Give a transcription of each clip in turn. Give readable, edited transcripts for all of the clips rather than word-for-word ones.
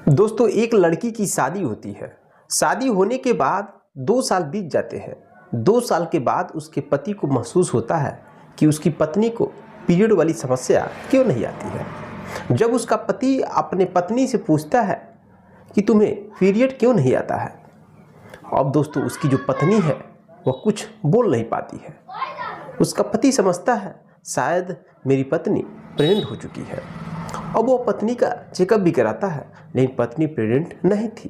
दोस्तों, एक लड़की की शादी होती है। शादी होने के बाद 2 साल बीत जाते हैं। 2 साल के बाद उसके पति को महसूस होता है कि उसकी पत्नी को पीरियड वाली समस्या क्यों नहीं आती है। जब उसका पति अपने पत्नी से पूछता है कि तुम्हें पीरियड क्यों नहीं आता है, अब दोस्तों उसकी जो पत्नी है वह कुछ बोल नहीं पाती है। उसका पति समझता है शायद मेरी पत्नी प्रेग्नेंट हो चुकी है। अब वो पत्नी का चेकअप भी कराता है, लेकिन पत्नी प्रेग्नेंट नहीं थी।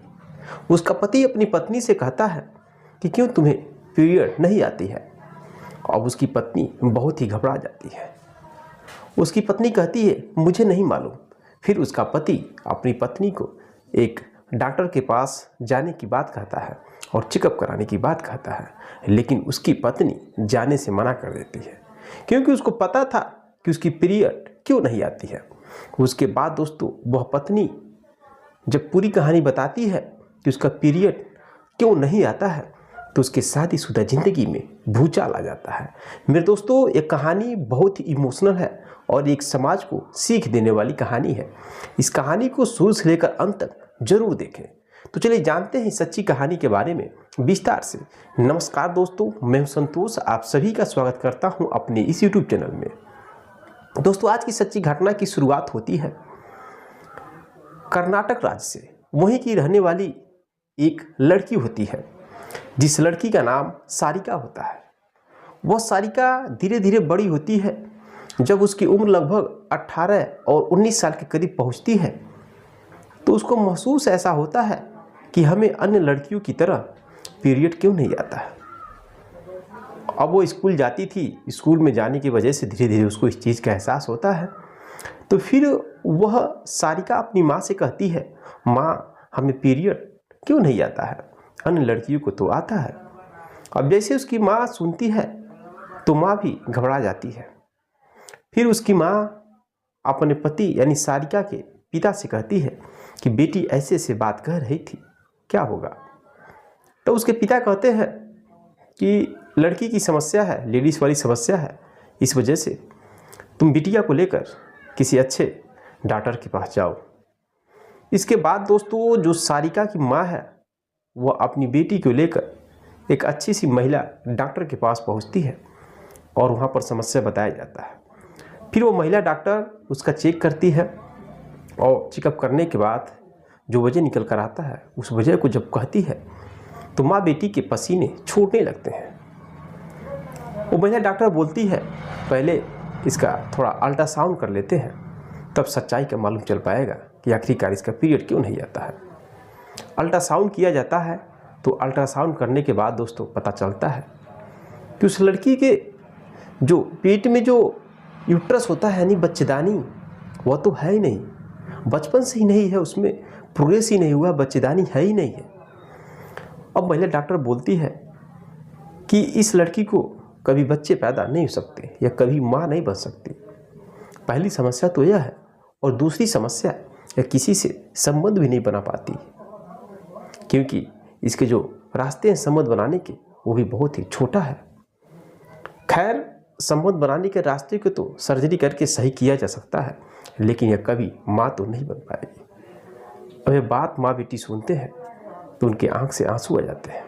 उसका पति अपनी पत्नी से कहता है कि क्यों तुम्हें पीरियड नहीं आती है। अब उसकी पत्नी बहुत ही घबरा जाती है। उसकी पत्नी कहती है मुझे नहीं मालूम। फिर उसका पति अपनी पत्नी को एक डॉक्टर के पास जाने की बात कहता है और चेकअप कराने की बात कहता है, लेकिन उसकी पत्नी जाने से मना कर देती है क्योंकि उसको पता था कि उसकी पीरियड क्यों नहीं आती है। उसके बाद दोस्तों वह पत्नी जब पूरी कहानी बताती है कि उसका पीरियड क्यों नहीं आता है, तो उसके शादीशुदा ज़िंदगी में भूचाल आ जाता है। मेरे दोस्तों, ये कहानी बहुत ही इमोशनल है और एक समाज को सीख देने वाली कहानी है। इस कहानी को शुरू से लेकर अंत तक जरूर देखें। तो चलिए जानते हैं सच्ची कहानी के बारे में विस्तार से। नमस्कार दोस्तों, मैं हूं संतोष, आप सभी का स्वागत करता हूं अपने इस YouTube चैनल में। दोस्तों, आज की सच्ची घटना की शुरुआत होती है कर्नाटक राज्य से। वहीं की रहने वाली एक लड़की होती है जिस लड़की का नाम सारिका होता है। वह सारिका धीरे धीरे बड़ी होती है। जब उसकी उम्र लगभग 18 और 19 साल के करीब पहुंचती है तो उसको महसूस ऐसा होता है कि हमें अन्य लड़कियों की तरह पीरियड क्यों नहीं आता है। अब वो स्कूल जाती थी, स्कूल में जाने की वजह से धीरे धीरे उसको इस चीज़ का एहसास होता है। तो फिर वह सारिका अपनी माँ से कहती है, माँ हमें पीरियड क्यों नहीं आता है, अन्य लड़कियों को तो आता है। अब जैसे उसकी माँ सुनती है तो माँ भी घबरा जाती है। फिर उसकी माँ अपने पति यानी सारिका के पिता से कहती है कि बेटी ऐसे ऐसे बात कह रही थी, क्या होगा। तो उसके पिता कहते हैं कि लड़की की समस्या है, लेडीज़ वाली समस्या है, इस वजह से तुम बिटिया को लेकर किसी अच्छे डॉक्टर के पास जाओ। इसके बाद दोस्तों जो सारिका की माँ है वह अपनी बेटी को लेकर एक अच्छी सी महिला डॉक्टर के पास पहुंचती है और वहां पर समस्या बताया जाता है। फिर वो महिला डॉक्टर उसका चेक करती है और चेकअप करने के बाद जो वजह निकल कर आता है उस वजह को जब कहती है तो माँ बेटी के पसीने छूटने लगते हैं। वो महिला डॉक्टर बोलती है पहले इसका थोड़ा अल्ट्रासाउंड कर लेते हैं, तब सच्चाई का मालूम चल पाएगा कि आखिरकार इसका पीरियड क्यों नहीं आता है। अल्ट्रासाउंड किया जाता है तो अल्ट्रासाउंड करने के बाद दोस्तों पता चलता है कि उस लड़की के जो पेट में जो यूट्रस होता है यानी बच्चेदानी, वह तो है ही नहीं, बचपन से ही नहीं है, उसमें प्रोग्रेस ही नहीं हुआ, बच्चेदानी है ही नहीं है। अब महिला डॉक्टर बोलती है कि इस लड़की को कभी बच्चे पैदा नहीं हो सकते या कभी माँ नहीं बन सकती। पहली समस्या तो यह है, और दूसरी समस्या या किसी से संबंध भी नहीं बना पाती क्योंकि इसके जो रास्ते हैं संबंध बनाने के वो भी बहुत ही छोटा है। खैर, संबंध बनाने के रास्ते को तो सर्जरी करके सही किया जा सकता है, लेकिन यह कभी माँ तो नहीं बन पाएगी। अब ये बात माँ बेटी सुनते हैं तो उनके आंख से आंसू आ जाते हैं।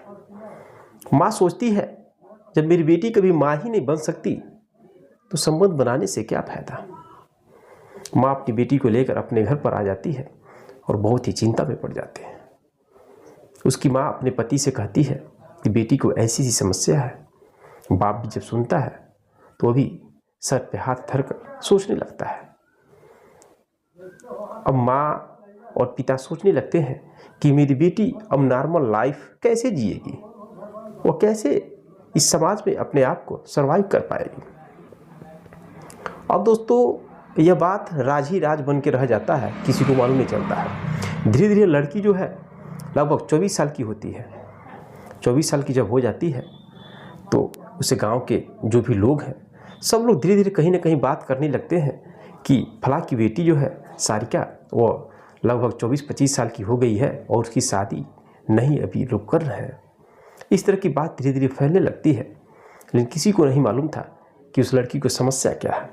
माँ सोचती है जब मेरी बेटी कभी माँ ही नहीं बन सकती तो संबंध बनाने से क्या फायदा। माँ अपनी बेटी को लेकर अपने घर पर आ जाती है और बहुत ही चिंता में पड़ जाते हैं। उसकी माँ अपने पति से कहती है कि बेटी को ऐसी सी समस्या है। बाप भी जब सुनता है तो भी सर पे हाथ धरकर सोचने लगता है। अब माँ और पिता सोचने लगते हैं कि मेरी बेटी अब नॉर्मल लाइफ कैसे जिएगी, वो कैसे इस समाज में अपने आप को सर्वाइव कर पाएगी। अब दोस्तों यह बात राज ही राज बन के रह जाता है, किसी को मालूम नहीं चलता है। धीरे धीरे लड़की जो है लगभग 24 साल की होती है। 24 साल की जब हो जाती है तो उसे गांव के जो भी लोग हैं सब लोग धीरे धीरे कहीं ना कहीं बात करने लगते हैं कि फला की बेटी जो है सारिका वो लगभग 24-25 साल की हो गई है और उसकी शादी नहीं अभी लोग कर रहे हैं। इस तरह की बात धीरे धीरे फैलने लगती है, लेकिन किसी को नहीं मालूम था कि उस लड़की को समस्या क्या है।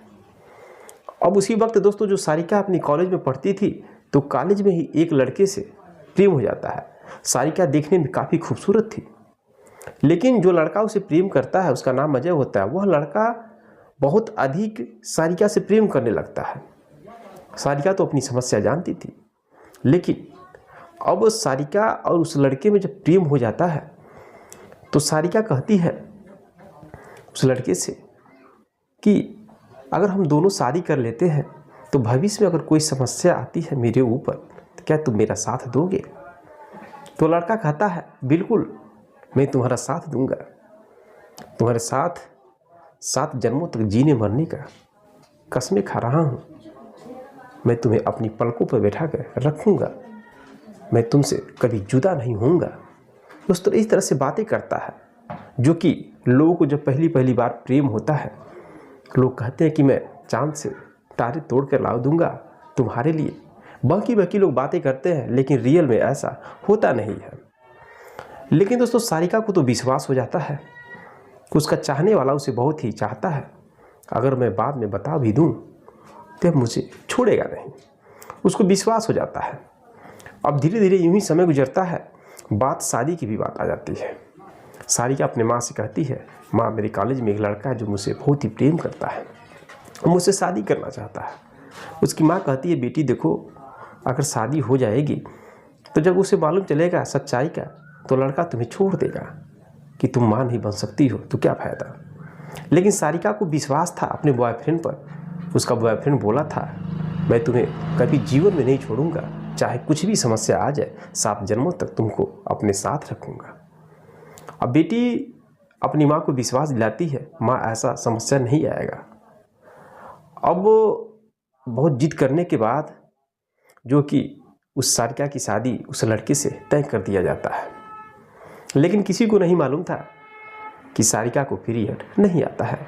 अब उसी वक्त दोस्तों जो सारिका अपनी कॉलेज में पढ़ती थी तो कॉलेज में ही एक लड़के से प्रेम हो जाता है। सारिका देखने में काफ़ी खूबसूरत थी, लेकिन जो लड़का उसे प्रेम करता है उसका नाम अजय होता है। वह लड़का बहुत अधिक सारिका से प्रेम करने लगता है। सारिका तो अपनी समस्या जानती थी, लेकिन अब सारिका और उस लड़के में जब प्रेम हो जाता है तो सारिका कहती है उस लड़के से कि अगर हम दोनों शादी कर लेते हैं तो भविष्य में अगर कोई समस्या आती है मेरे ऊपर तो क्या तुम मेरा साथ दोगे? तो लड़का कहता है बिल्कुल, मैं तुम्हारा साथ दूंगा, तुम्हारे साथ 7 जन्मों तक जीने मरने का कसमें खा रहा हूँ। मैं तुम्हें अपनी पलकों पर बैठा कर रखूँगा, मैं तुमसे कभी जुदा नहीं होऊंगा। दोस्तों इस तरह से बातें करता है, जो कि लोगों को जब पहली बार प्रेम होता है लोग कहते हैं कि मैं चांद से तारे तोड़ कर ला दूंगा तुम्हारे लिए। बाकी लोग बातें करते हैं, लेकिन रियल में ऐसा होता नहीं है। लेकिन दोस्तों सारिका को तो विश्वास हो जाता है कि उसका चाहने वाला उसे बहुत ही चाहता है। अगर मैं बाद में बता भी दूं तो मुझे छोड़ेगा नहीं, उसको विश्वास हो जाता है। अब धीरे धीरे यूं ही समय गुजरता है, बात शादी की भी बात आ जाती है। सारिका अपने माँ से कहती है, माँ मेरे कॉलेज में एक लड़का है जो मुझसे बहुत ही प्रेम करता है, वो मुझसे शादी करना चाहता है। उसकी माँ कहती है बेटी देखो, अगर शादी हो जाएगी तो जब उसे मालूम चलेगा सच्चाई का तो लड़का तुम्हें छोड़ देगा कि तुम माँ नहीं बन सकती हो, तो क्या फ़ायदा। लेकिन सारिका को विश्वास था अपने बॉयफ्रेंड पर। उसका बॉयफ्रेंड बोला था मैं तुम्हें कभी जीवन में नहीं छोड़ूंगा, चाहे कुछ भी समस्या आ जाए 7 जन्मों तक तुमको अपने साथ रखूंगा। अब बेटी अपनी माँ को विश्वास दिलाती है माँ ऐसा समस्या नहीं आएगा। अब बहुत जिद करने के बाद जो कि उस सारिका की शादी उस लड़के से तय कर दिया जाता है। लेकिन किसी को नहीं मालूम था कि सारिका को पीरियड नहीं आता है,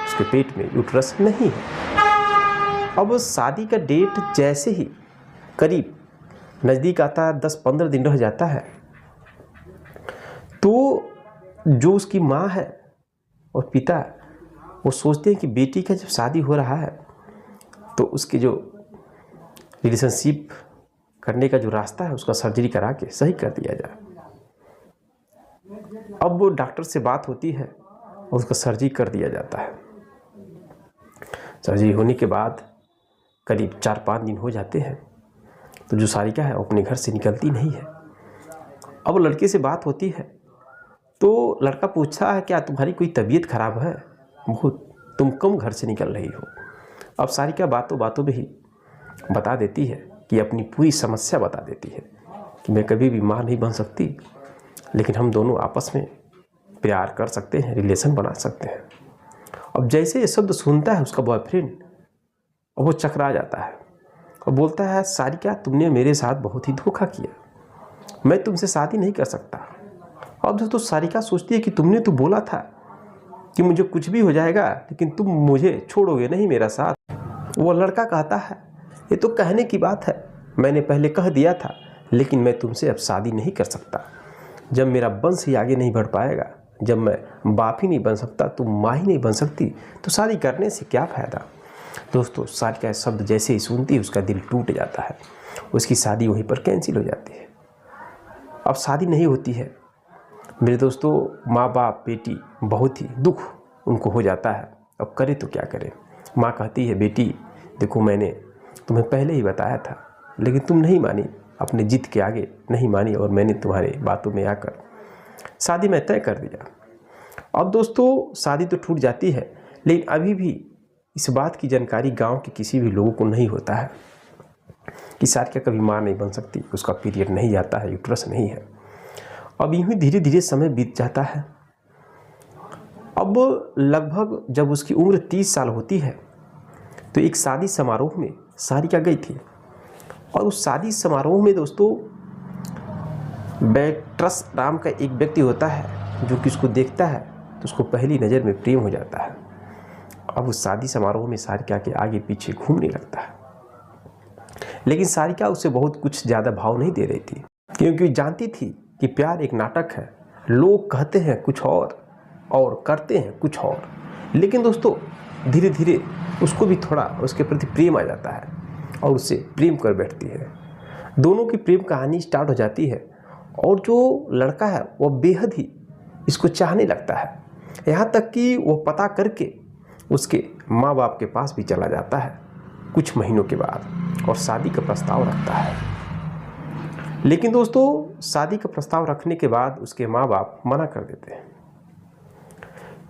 उसके पेट में यूट्रस नहीं है। अब शादी का डेट जैसे ही करीब नज़दीक आता है, 10-15 दिन रह जाता है, तो जो उसकी माँ है और पिता वो सोचते हैं कि बेटी का जब शादी हो रहा है तो उसके जो रिलेशनशिप करने का जो रास्ता है उसका सर्जरी करा के सही कर दिया जाए। अब वो डॉक्टर से बात होती है और उसका सर्जरी कर दिया जाता है। सर्जरी होने के बाद करीब 4-5 दिन हो जाते हैं तो जो सारिका है वो अपने घर से निकलती नहीं है। अब लड़के से बात होती है तो लड़का पूछता है क्या तुम्हारी कोई तबीयत खराब है, बहुत तुम कम घर से निकल रही हो। अब सारिका बातों बातों में ही बता देती है कि अपनी पूरी समस्या बता देती है कि मैं कभी भी माँ नहीं बन सकती, लेकिन हम दोनों आपस में प्यार कर सकते हैं, रिलेशन बना सकते हैं। अब जैसे ये शब्द सुनता है उसका बॉयफ्रेंड और वो चकरा जाता है और बोलता है सारिका तुमने मेरे साथ बहुत ही धोखा किया, मैं तुमसे शादी नहीं कर सकता। अब दोस्तों सारिका सोचती है कि तुमने तो बोला था कि मुझे कुछ भी हो जाएगा लेकिन तुम मुझे छोड़ोगे नहीं मेरा साथ। वो लड़का कहता है ये तो कहने की बात है, मैंने पहले कह दिया था, लेकिन मैं तुमसे अब शादी नहीं कर सकता। जब मेरा वंश ही आगे नहीं बढ़ पाएगा, जब मैं बाप ही नहीं बन सकता, तुम माँ ही नहीं बन सकती, तो शादी करने से क्या फ़ायदा। दोस्तों सारिका शब्द जैसे ही सुनती है उसका दिल टूट जाता है, उसकी शादी वहीं पर कैंसिल हो जाती है। अब शादी नहीं होती है। मेरे दोस्तों माँ बाप बेटी बहुत ही दुख उनको हो जाता है, अब करे तो क्या करें। माँ कहती है बेटी देखो मैंने तुम्हें पहले ही बताया था, लेकिन तुम नहीं मानी, अपने जिद के आगे नहीं मानी और मैंने तुम्हारे बातों में आकर शादी में तय कर दिया। अब दोस्तों शादी तो टूट जाती है, लेकिन अभी भी इस बात की जानकारी गांव के किसी भी लोगों को नहीं होता है कि सारिका कभी माँ नहीं बन सकती, उसका पीरियड नहीं आता है, यूट्रस नहीं है। अब यूँ ही धीरे धीरे समय बीत जाता है। अब लगभग जब उसकी उम्र 30 साल होती है तो एक शादी समारोह में सारिका गई थी और उस शादी समारोह में दोस्तों बैट्रस नाम का एक व्यक्ति होता है जो कि उसको देखता है तो उसको पहली नज़र में प्रेम हो जाता है। अब उस शादी समारोह में सारिका के आगे पीछे घूमने लगता है, लेकिन सारिका उससे बहुत कुछ ज़्यादा भाव नहीं दे रही थी, क्योंकि जानती थी कि प्यार एक नाटक है, लोग कहते हैं कुछ और करते हैं कुछ और। लेकिन दोस्तों धीरे धीरे उसको भी थोड़ा उसके प्रति प्रेम आ जाता है और उससे प्रेम कर बैठती है। दोनों की प्रेम कहानी स्टार्ट हो जाती है और जो लड़का है वह बेहद ही इसको चाहने लगता है, यहाँ तक कि वह पता करके उसके माँ बाप के पास भी चला जाता है कुछ महीनों के बाद और शादी का प्रस्ताव रखता है। लेकिन दोस्तों शादी का प्रस्ताव रखने के बाद उसके माँ बाप मना कर देते हैं।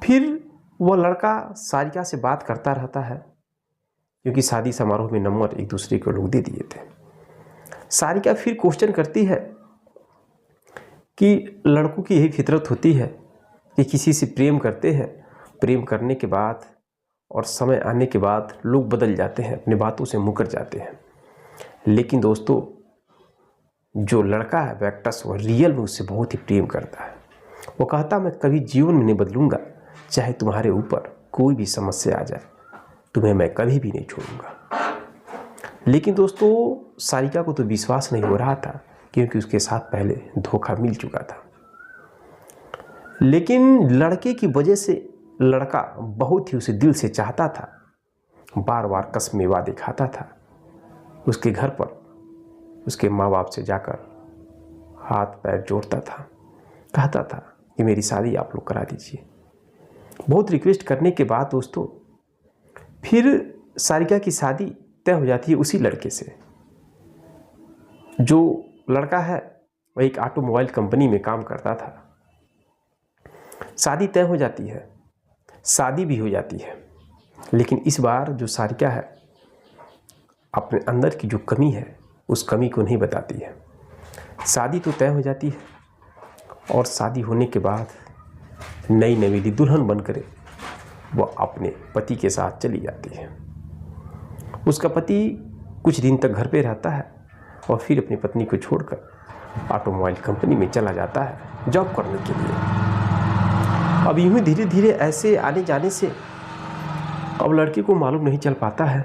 फिर वह लड़का सारिका से बात करता रहता है क्योंकि शादी समारोह में नंबर एक दूसरे को लोग दे दिए थे। सारिका फिर क्वेश्चन करती है कि लड़कों की यही फितरत होती है कि किसी से प्रेम करते हैं, प्रेम करने के बाद और समय आने के बाद लोग बदल जाते हैं, अपनी बातों से मुकर जाते हैं। लेकिन दोस्तों जो लड़का है बैक्टस वह रियल में उससे बहुत ही प्रेम करता है। वो कहता मैं कभी जीवन में नहीं बदलूंगा, चाहे तुम्हारे ऊपर कोई भी समस्या आ जाए, तुम्हें मैं कभी भी नहीं छोड़ूंगा। लेकिन दोस्तों सारिका को तो विश्वास नहीं हो रहा था क्योंकि उसके साथ पहले धोखा मिल चुका था। लेकिन लड़के की वजह से लड़का बहुत ही उसे दिल से चाहता था, बार बार कसमें वादे खाता था। उसके घर पर उसके माँ बाप से जाकर हाथ पैर जोड़ता था, कहता था कि मेरी शादी आप लोग करा दीजिए। बहुत रिक्वेस्ट करने के बाद दोस्तों फिर सारिका की शादी तय हो जाती है उसी लड़के से। जो लड़का है वह एक ऑटोमोबाइल कंपनी में काम करता था। शादी तय हो जाती है, शादी भी हो जाती है। लेकिन इस बार जो सारिका है अपने अंदर की जो कमी है उस कमी को नहीं बताती है। शादी तो तय हो जाती है और शादी होने के बाद नई नवेली दुल्हन बनकर वह अपने पति के साथ चली जाती है। उसका पति कुछ दिन तक घर पे रहता है और फिर अपनी पत्नी को छोड़कर ऑटोमोबाइल कंपनी में चला जाता है जॉब करने के लिए। अब यूं ही धीरे धीरे ऐसे आने जाने से अब लड़के को मालूम नहीं चल पाता है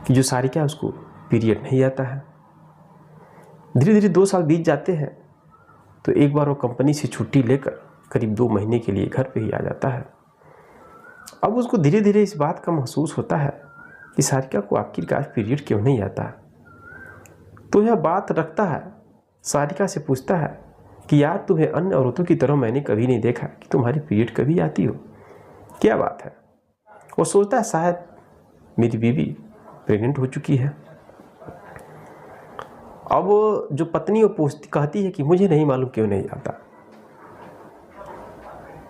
कि जो सारिका है उसको पीरियड नहीं आता है। धीरे धीरे 2 साल बीत जाते हैं तो एक बार वो कंपनी से छुट्टी लेकर करीब 2 महीने के लिए घर पे ही आ जाता है। अब उसको धीरे धीरे इस बात का महसूस होता है कि सारिका को आखिरकार पीरियड क्यों नहीं आता। तो यह बात रखता है, सारिका से पूछता है कि यार तुम्हें अन्य औरतों की तरह मैंने कभी नहीं देखा कि तुम्हारी पीरियड कभी आती हो, क्या बात है। वो सोचता है शायद मेरी बीवी प्रेग्नेंट हो चुकी है। अब जो पत्नी वो पूछती कहती है कि मुझे नहीं मालूम क्यों नहीं आता।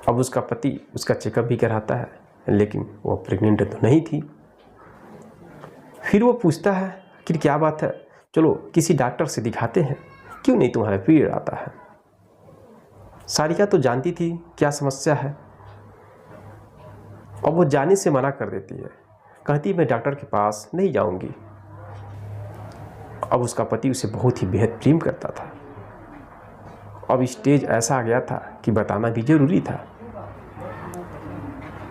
अब उसका पति उसका चेकअप भी कराता है लेकिन वो प्रेग्नेंट तो नहीं थी। फिर वो पूछता है कि क्या बात है, चलो किसी डॉक्टर से दिखाते हैं, क्यों नहीं तुम्हारा पीरियड आता है। सारिका तो जानती थी क्या समस्या है। अब वो जाने से मना कर देती है, कहती मैं डॉक्टर के पास नहीं जाऊंगी। अब उसका पति उसे बहुत ही बेहद प्रेम करता था। अब स्टेज ऐसा आ गया था कि बताना भी जरूरी था।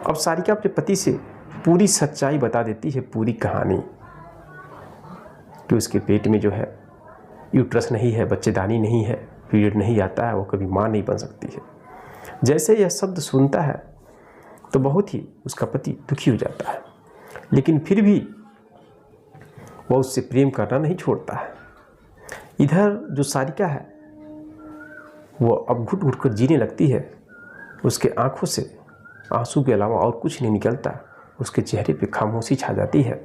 अब सारिका अपने पति से पूरी सच्चाई बता देती है, पूरी कहानी, कि उसके पेट में जो है यूट्रस नहीं है, बच्चेदानी नहीं है, पीरियड नहीं आता है, वो कभी माँ नहीं बन सकती है। जैसे यह शब्द सुनता है तो बहुत ही उसका पति दुखी हो जाता है, लेकिन फिर भी वह उससे प्रेम करना नहीं छोड़ता है। इधर जो सारिका है वो अब घुट घुट कर जीने लगती है। उसके आंखों से आंसू के अलावा और कुछ नहीं निकलता। उसके चेहरे पे खामोशी छा जाती है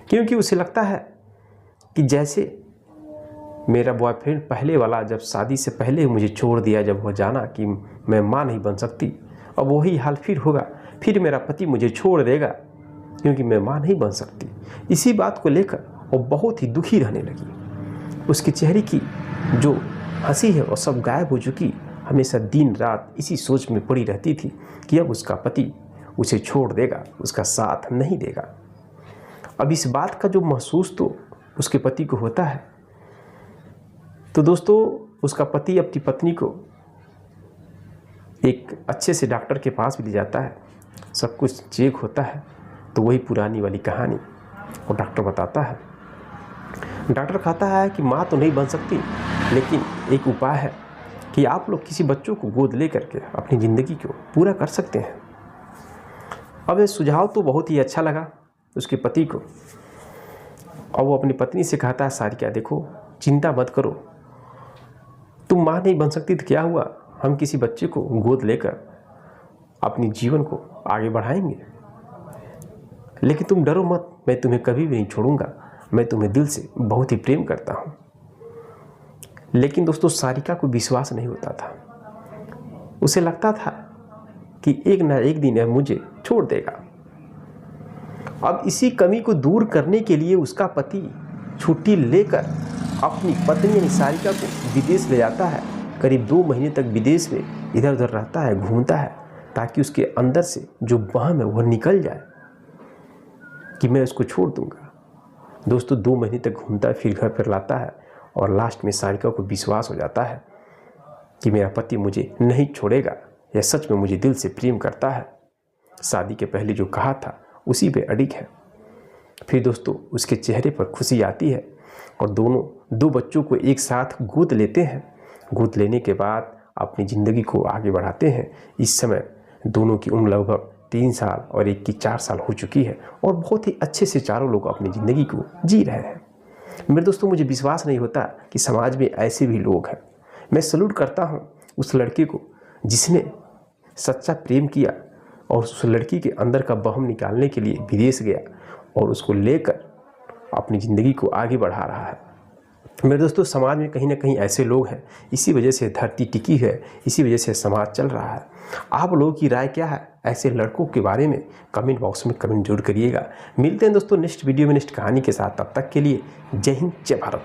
क्योंकि उसे लगता है कि जैसे मेरा बॉयफ्रेंड पहले वाला जब शादी से पहले मुझे छोड़ दिया, जब वह जाना कि मैं माँ नहीं बन सकती, अब वही हाल फिर होगा, फिर मेरा पति मुझे छोड़ देगा क्योंकि मैं माँ नहीं बन सकती। इसी बात को लेकर वो बहुत ही दुखी रहने लगी। उसके चेहरे की जो हंसी है वो सब गायब हो चुकी। हमेशा दिन रात इसी सोच में पड़ी रहती थी कि अब उसका पति उसे छोड़ देगा, उसका साथ नहीं देगा। अब इस बात का जो महसूस तो उसके पति को होता है। तो दोस्तों उसका पति अपनी पत्नी को एक अच्छे से डॉक्टर के पास भी ले जाता है। सब कुछ चेक होता है तो वही पुरानी वाली कहानी वो डॉक्टर बताता है। डॉक्टर कहता है कि माँ तो नहीं बन सकती, लेकिन एक उपाय है कि आप लोग किसी बच्चों को गोद ले करके अपनी ज़िंदगी को पूरा कर सकते हैं। अब ये सुझाव तो बहुत ही अच्छा लगा उसके पति को। और वो अपनी पत्नी से कहता है, सारिका देखो चिंता मत करो, तुम माँ नहीं बन सकती तो क्या हुआ, हम किसी बच्चे को गोद लेकर अपनी जीवन को आगे बढ़ाएंगे। लेकिन तुम डरो मत, मैं तुम्हें कभी भी नहीं छोड़ूंगा, मैं तुम्हें दिल से बहुत ही प्रेम करता हूँ। लेकिन दोस्तों सारिका को विश्वास नहीं होता था। उसे लगता था कि एक ना एक दिन यह मुझे छोड़ देगा। अब इसी कमी को दूर करने के लिए उसका पति छुट्टी लेकर अपनी पत्नी यानी सारिका को विदेश ले जाता है। करीब 2 महीने तक विदेश में इधर उधर रहता है, घूमता है, ताकि उसके अंदर से जो वहम है वह निकल जाए कि मैं उसको छोड़ दूंगा। दोस्तों 2 महीने तक घूमता है, फिर घर पर लाता है और लास्ट में सारिका को विश्वास हो जाता है कि मेरा पति मुझे नहीं छोड़ेगा, यह सच में मुझे दिल से प्रेम करता है। शादी के पहले जो कहा था उसी पे अडिग है। फिर दोस्तों उसके चेहरे पर खुशी आती है और दोनों 2 बच्चों को एक साथ गोद लेते हैं। गोद लेने के बाद अपनी ज़िंदगी को आगे बढ़ाते हैं। इस समय दोनों की उम्र लगभग 3 साल और एक की 4 साल हो चुकी है और बहुत ही अच्छे से चारों लोग अपनी ज़िंदगी को जी रहे हैं। मेरे दोस्तों मुझे विश्वास नहीं होता कि समाज में ऐसे भी लोग हैं। मैं सल्यूट करता हूँ उस लड़के को जिसने सच्चा प्रेम किया और उस लड़की के अंदर का बहम निकालने के लिए विदेश गया और उसको लेकर अपनी ज़िंदगी को आगे बढ़ा रहा है। मेरे दोस्तों समाज में कहीं ना कहीं ऐसे लोग हैं, इसी वजह से धरती टिकी है, इसी वजह से समाज चल रहा है। आप लोगों की राय क्या है ऐसे लड़कों के बारे में? कमेंट बॉक्स में कमेंट जरूर करिएगा। मिलते हैं दोस्तों नेक्स्ट वीडियो में नेक्स्ट कहानी के साथ। तब तक के लिए जय हिंद, जय भारत।